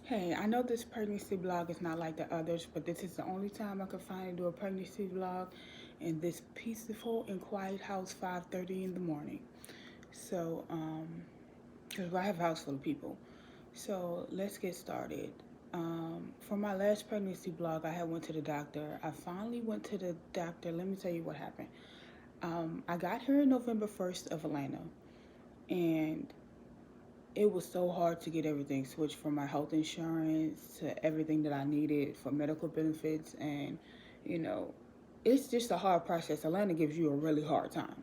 Hey, I know this pregnancy vlog is not like the others, but this is the only time I could finally do a pregnancy vlog in this peaceful and quiet house, 5:30 in the morning. So, because I have a house full of people. So let's get started. For my last pregnancy vlog, I had went to the doctor. I finally went to the doctor. Let me tell you what happened. I got here November 1st of Atlanta, and it was so hard to get everything switched from my health insurance to everything that I needed for medical benefits. And, you know, it's just a hard process. Atlanta gives you a really hard time.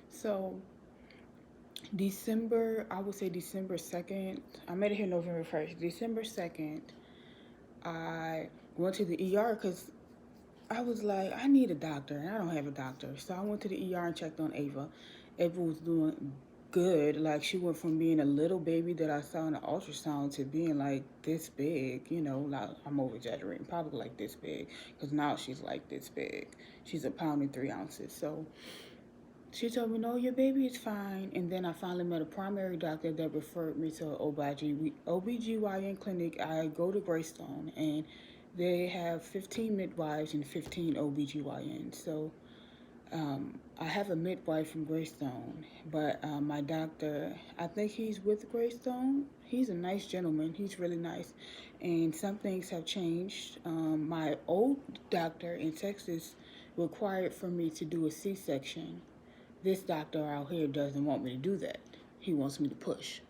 So, I would say December 2nd, I made it here November 1st. December 2nd, I went to the ER because I was like, I need a doctor, and I don't have a doctor. So I went to the ER and checked on Ava. Ava was doing good. Like, she went from being a little baby that I saw in the ultrasound to being like this big. Like, I'm over exaggerating, probably like this big, because now she's like this big. She's a pound and 3 ounces. So she told me, no, your baby is fine. And then I finally met a primary doctor that referred me to an OBGYN clinic. I go to Greystone, and they have 15 midwives and 15 OBGYNs. So I have a midwife from Greystone, but my doctor, I think he's with Greystone. He's a nice gentleman. He's really nice. And some things have changed. My old doctor in Texas required for me to do a C-section. This doctor out here doesn't want me to do that. He wants me to push.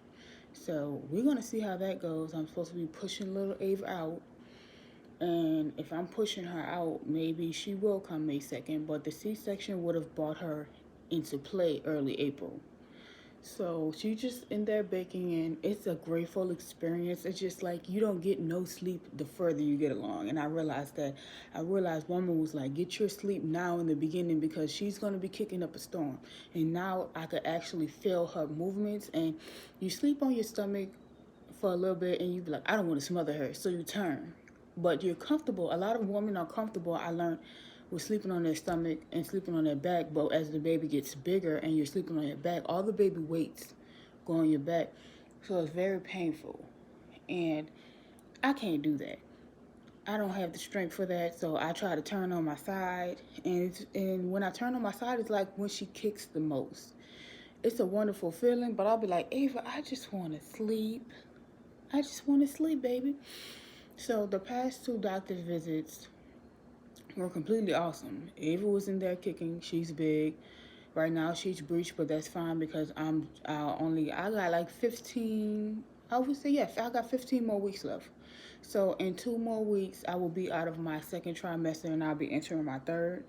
So we're going to see how that goes. I'm supposed to be pushing little Ava out. And if I'm pushing her out, maybe she will come May 2nd. But the C-section would have brought her into play early April. So she's just in there baking, and it's a grateful experience. It's just like you don't get no sleep the further you get along. And I realized that. I realized woman was like, get your sleep now in the beginning because she's going to be kicking up a storm. And now I could actually feel her movements. And you sleep on your stomach for a little bit and you be like, I don't want to smother her. So you turn. But you're comfortable. A lot of women are comfortable, I learned, with sleeping on their stomach and sleeping on their back. But as the baby gets bigger and you're sleeping on your back, all the baby weights go on your back. So it's very painful. And I can't do that. I don't have the strength for that, so I try to turn on my side. And when I turn on my side, it's like when she kicks the most. It's a wonderful feeling, but I'll be like, Ava, I just want to sleep. I just want to sleep, baby. So the past two doctor's visits were completely awesome. Ava was in there kicking. She's big. Right now she's breached, but that's fine because I got like 15, I would say, yes, I got 15 more weeks left. So in 2 more weeks, I will be out of my second trimester and I'll be entering my third.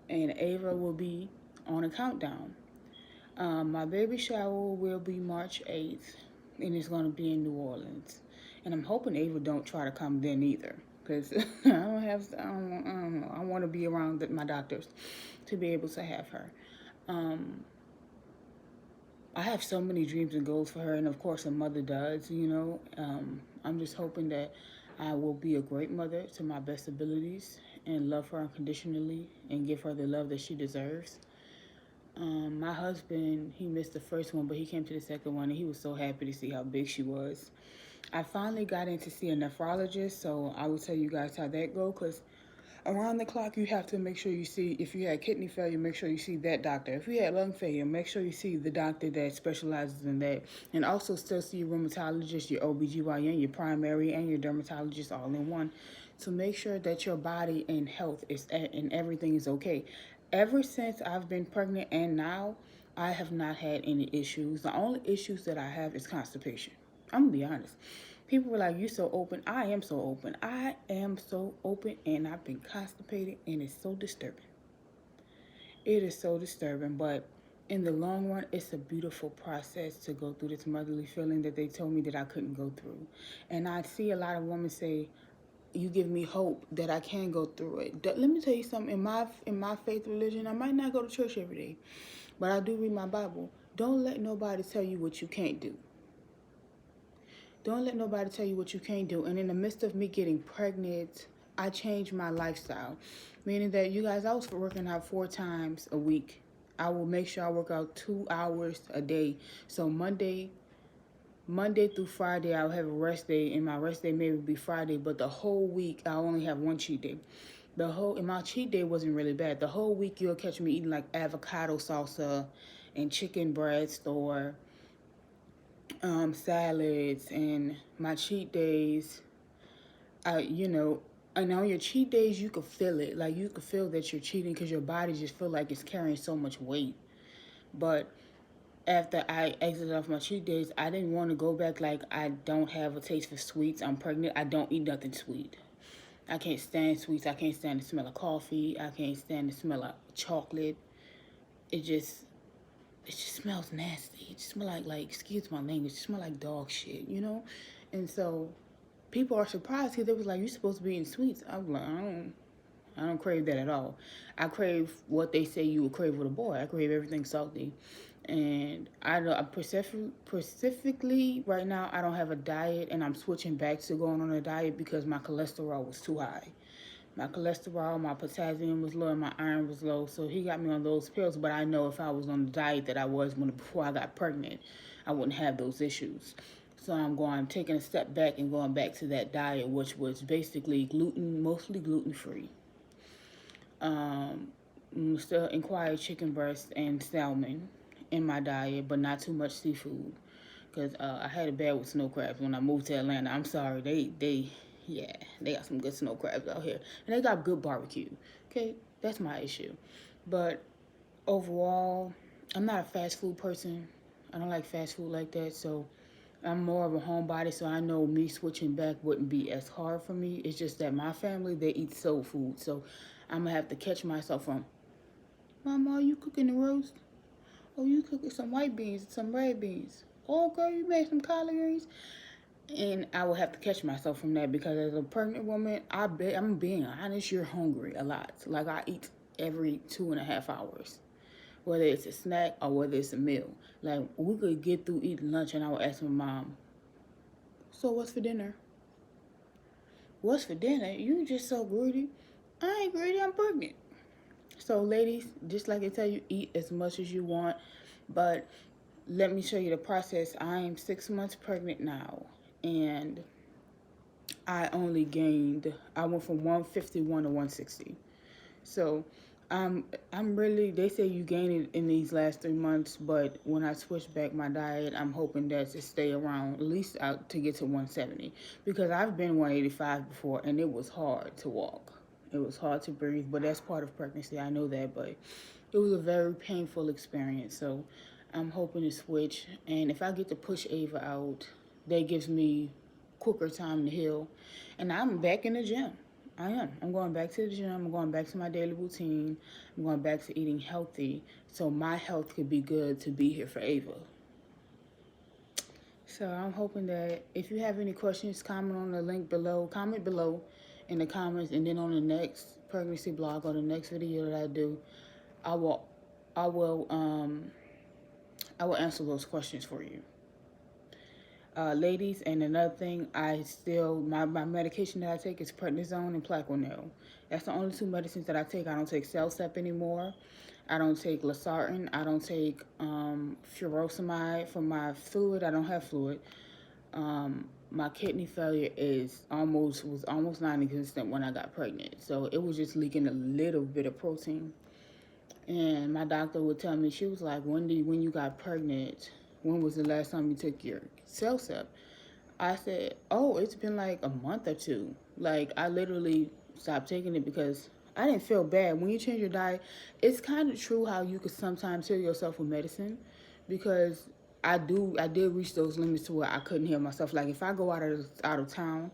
And Ava will be on a countdown. My baby shower will be March 8th, and it's going to be in New Orleans. And I'm hoping Ava don't try to come then either, because I don't know. I want to be around my doctors to be able to have her. Um, I have so many dreams and goals for her, and of course a mother does. I'm just hoping that I will be a great mother to my best abilities and love her unconditionally and give her the love that she deserves. My husband, he missed the first one, but he came to the second one, and he was so happy to see how big she was. I finally got in to see a nephrologist, so I will tell you guys how that go, because around the clock, you have to make sure you see, if you had kidney failure, make sure you see that doctor. If you had lung failure, make sure you see the doctor that specializes in that. And also still see your rheumatologist, your OBGYN, your primary, and your dermatologist all in one. To make sure that your body and health and everything is okay. Ever since I've been pregnant and now, I have not had any issues. The only issues that I have is constipation. I'm gonna be honest. People were like, you so open. I am so open. I am so open, and I've been constipated, and it's so disturbing. It is so disturbing, but in the long run, it's a beautiful process to go through this motherly feeling that they told me that I couldn't go through. And I see a lot of women say, you give me hope that I can go through it. Let me tell you something. In my faith religion, I might not go to church every day, but I do read my Bible. Don't let nobody tell you what you can't do. Don't let nobody tell you what you can't do. And in the midst of me getting pregnant, I changed my lifestyle. Meaning that, you guys, I was working out 4 times a week. I will make sure I work out 2 hours a day. So Monday, Monday through Friday, I'll have a rest day, and my rest day maybe be Friday, but the whole week, I'll only have one cheat day. And my cheat day wasn't really bad. The whole week, you'll catch me eating like avocado salsa and chicken breast or salads. And my cheat days, and on your cheat days, you could feel it. Like, you could feel that you're cheating because your body just feel like it's carrying so much weight. But after I exited off my cheat days, I didn't want to go back. Like, I don't have a taste for sweets. I'm pregnant. I don't eat nothing sweet. I can't stand sweets. I can't stand the smell of coffee. I can't stand the smell of chocolate. It just smells nasty. It just smells like excuse my language, it smells like dog shit, you know? And so people are surprised because they was like, you're supposed to be eating sweets. I'm like, I don't crave that at all. I crave what they say you would crave with a boy. I crave everything salty. And specifically right now, I don't have a diet, and I'm switching back to going on a diet because my cholesterol was too high. My cholesterol, my potassium was low, and my iron was low. So he got me on those pills. But I know if I was on the diet that I was before I got pregnant, I wouldn't have those issues. So I'm taking a step back and going back to that diet, which was basically mostly gluten free. Still inquire chicken breast and salmon in my diet, but not too much seafood. Because I had a bad with snow crabs when I moved to Atlanta. I'm sorry, yeah, they got some good snow crabs out here, and they got good barbecue. Okay, that's my issue. But overall, I'm not a fast food person. I don't like fast food like that, so I'm more of a homebody. So I know me switching back wouldn't be as hard for me. It's just that my family, they eat soul food, so I'm gonna have to catch myself from, Mama, are you cooking the roast? Oh, you cooking some white beans, some red beans. Oh, girl, you made some collard greens. And I will have to catch myself from that because as a pregnant woman, I'm being honest, you're hungry a lot. Like, I eat every 2.5 hours, whether it's a snack or whether it's a meal. Like, we could get through eating lunch and I would ask my mom, so what's for dinner? What's for dinner? You just so greedy. I ain't greedy, I'm pregnant. So ladies, just like I tell you, eat as much as you want, but let me show you the process. I am 6 months pregnant now, and I went from 151 to 160. So I'm really, they say you gain it in these last 3 months, but when I switch back my diet, I'm hoping that to stay around at least out to get to 170, because I've been 185 before and it was hard to walk. It was hard to breathe, but that's part of pregnancy. I know that, but it was a very painful experience. So I'm hoping to switch, and if I get to push Ava out, that gives me quicker time to heal. And I'm back in the gym. I am. I'm going back to the gym. I'm going back to my daily routine. I'm going back to eating healthy so my health could be good to be here for Ava. So I'm hoping that if you have any questions, comment on the link below. Comment below in the comments, and then on the next pregnancy blog or the next video that I do, I will, I will, um, I will answer those questions for you. Ladies, and another thing, my medication that I take is prednisone and Plaquenil. That's the only two medicines that I take. I don't take Celsep anymore. I don't take Losartan. I don't take furosemide for my fluid. I don't have fluid. My kidney failure was almost non-existent when I got pregnant. So it was just leaking a little bit of protein. And my doctor would tell me, she was like, when you got pregnant, when was the last time you took your Celsep? I said, oh, it's been like a month or two. Like, I literally stopped taking it because I didn't feel bad. When you change your diet, it's kind of true how you could sometimes heal yourself with medicine, because I did reach those limits to where I couldn't heal myself. Like, if I go out of town,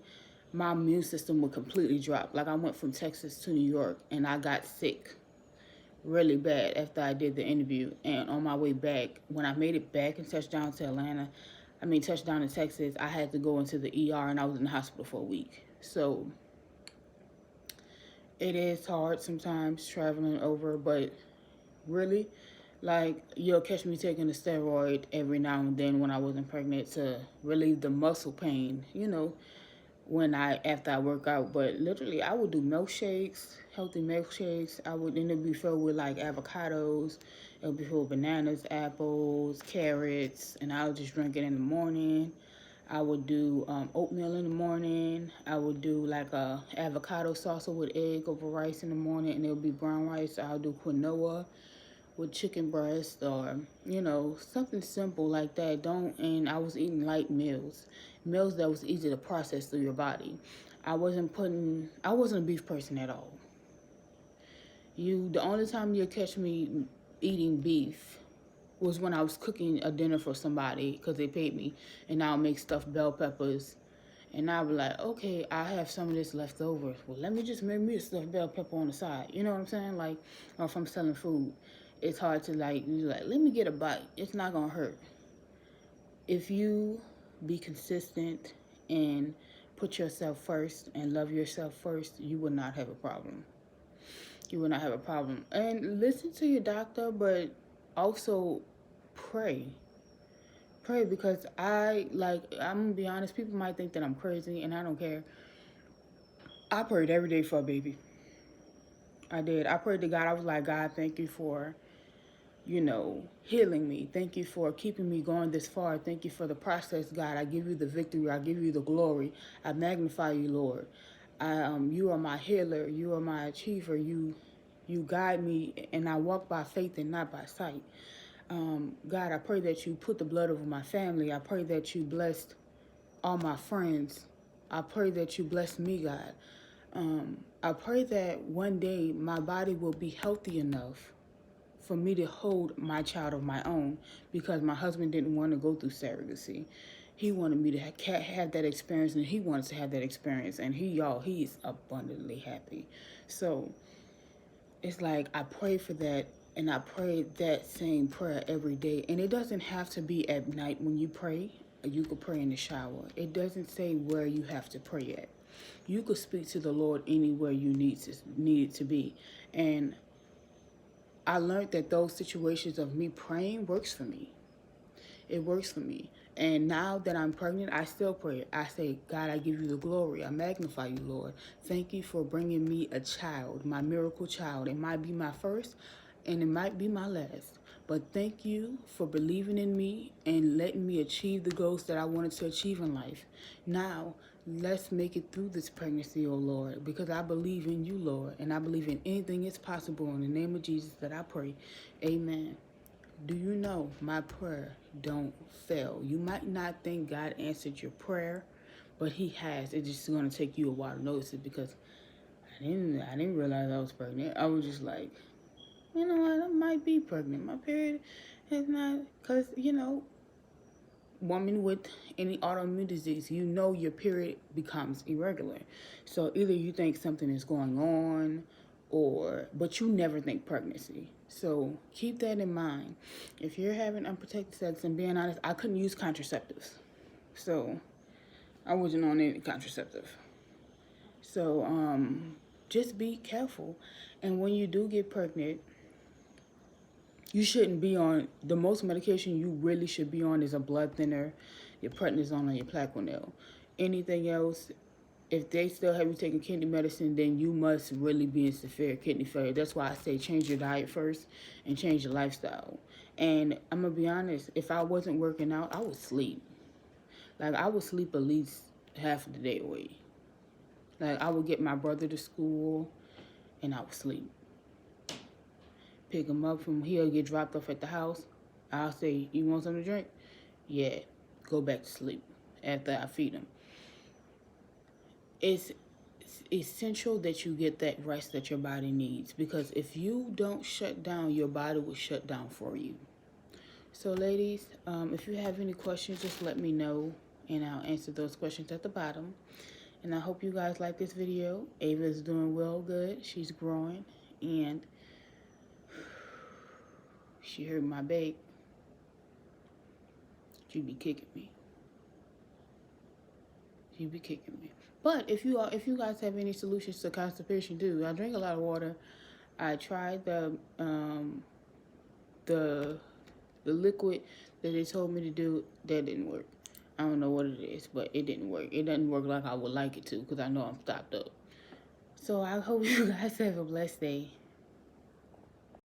my immune system would completely drop. Like, I went from Texas to New York and I got sick really bad after I did the interview. And on my way back, when I made it back and touchdown to Texas, I had to go into the ER and I was in the hospital for a week. So it is hard sometimes traveling over, but really, like, you'll catch me taking a steroid every now and then when I wasn't pregnant to relieve the muscle pain, after I work out. But literally, I would do milkshakes, healthy milkshakes. And it'd be filled with like avocados. It would be filled with bananas, apples, carrots, and I would just drink it in the morning. I would do oatmeal in the morning. I would do like a avocado salsa with egg over rice in the morning, and it'll be brown rice. I'll do quinoa with chicken breast, or something simple like that. Don't And I was eating light meals that was easy to process through your body. I wasn't a beef person at all. The only time you'll catch me eating beef was when I was cooking a dinner for somebody because they paid me, and I'll make stuffed bell peppers, and I'll be like, okay, I have some of this left over. Well, let me just make me a stuffed bell pepper on the side. You know what I'm saying? Like, or if I'm selling food, it's hard to let me get a bite. It's not gonna hurt. If you be consistent and put yourself first and love yourself first, you will not have a problem. You will not have a problem. And listen to your doctor, but also pray. Pray, because I'm gonna be honest, people might think that I'm crazy, and I don't care. I prayed every day for a baby. I did. I prayed to God. I was like, God, thank you for, healing me. Thank you for keeping me going this far. Thank you for the process, God. I give you the victory. I give you the glory. I magnify you, Lord. You are my healer. You are my achiever. You guide me, and I walk by faith and not by sight. God, I pray that you put the blood over my family. I pray that you blessed all my friends. I pray that you bless me, God. I pray that one day my body will be healthy enough for me to hold my child of my own, because my husband didn't want to go through surrogacy. He wanted me to have that experience, and he wants to have that experience, and he's abundantly happy. So it's like I pray for that, and I pray that same prayer every day. And it doesn't have to be at night when you pray. You could pray in the shower. It doesn't say where you have to pray at. You could speak to the Lord anywhere you need it to be. And I learned that those situations of me praying works for me. It works for me. And now that I'm pregnant, I still pray. I say, God, I give you the glory. I magnify you, Lord. Thank you for bringing me a child, my miracle child. It might be my first, and it might be my last. But thank you for believing in me and letting me achieve the goals that I wanted to achieve in life. Now, let's make it through this pregnancy, oh Lord, because I believe in you, Lord, and I believe in anything is possible. In the name of Jesus that I pray. Amen. Do you know my prayer don't fail? You might not think God answered your prayer, but he has. It's just going to take you a while to notice it, because I didn't realize I was pregnant. I was just like, you know what, I might be pregnant. My period is not, because, woman with any autoimmune disease, your period becomes irregular. So either you think something is going on, but you never think pregnancy. So keep that in mind. If you're having unprotected sex, and being honest, I couldn't use contraceptives. So I wasn't on any contraceptive. So just be careful. And when you do get pregnant, you shouldn't be on, the most medication you really should be on is a blood thinner, your prednisone, or your Plaquenil. Anything else, if they still have you taking kidney medicine, then you must really be in severe kidney failure. That's why I say change your diet first and change your lifestyle. And I'm going to be honest, if I wasn't working out, I would sleep. Like, I would sleep at least half of the day away. Like, I would get my brother to school, and I would sleep. Pick him up from here, get dropped off at the house. I'll say, you want something to drink? Yeah, go back to sleep after I feed him. It's essential that you get that rest that your body needs, because if you don't shut down, your body will shut down for you. So ladies, if you have any questions, just let me know, and I'll answer those questions at the bottom. And I hope you guys like this video. Ava is doing well, good. She's growing, and she heard my bake. She be kicking me. She be kicking me. But if you guys have any solutions to constipation, I drink a lot of water. I tried the liquid that they told me to do. That didn't work. I don't know what it is, but it didn't work. It doesn't work like I would like it to, because I know I'm stopped up. So I hope you guys have a blessed day.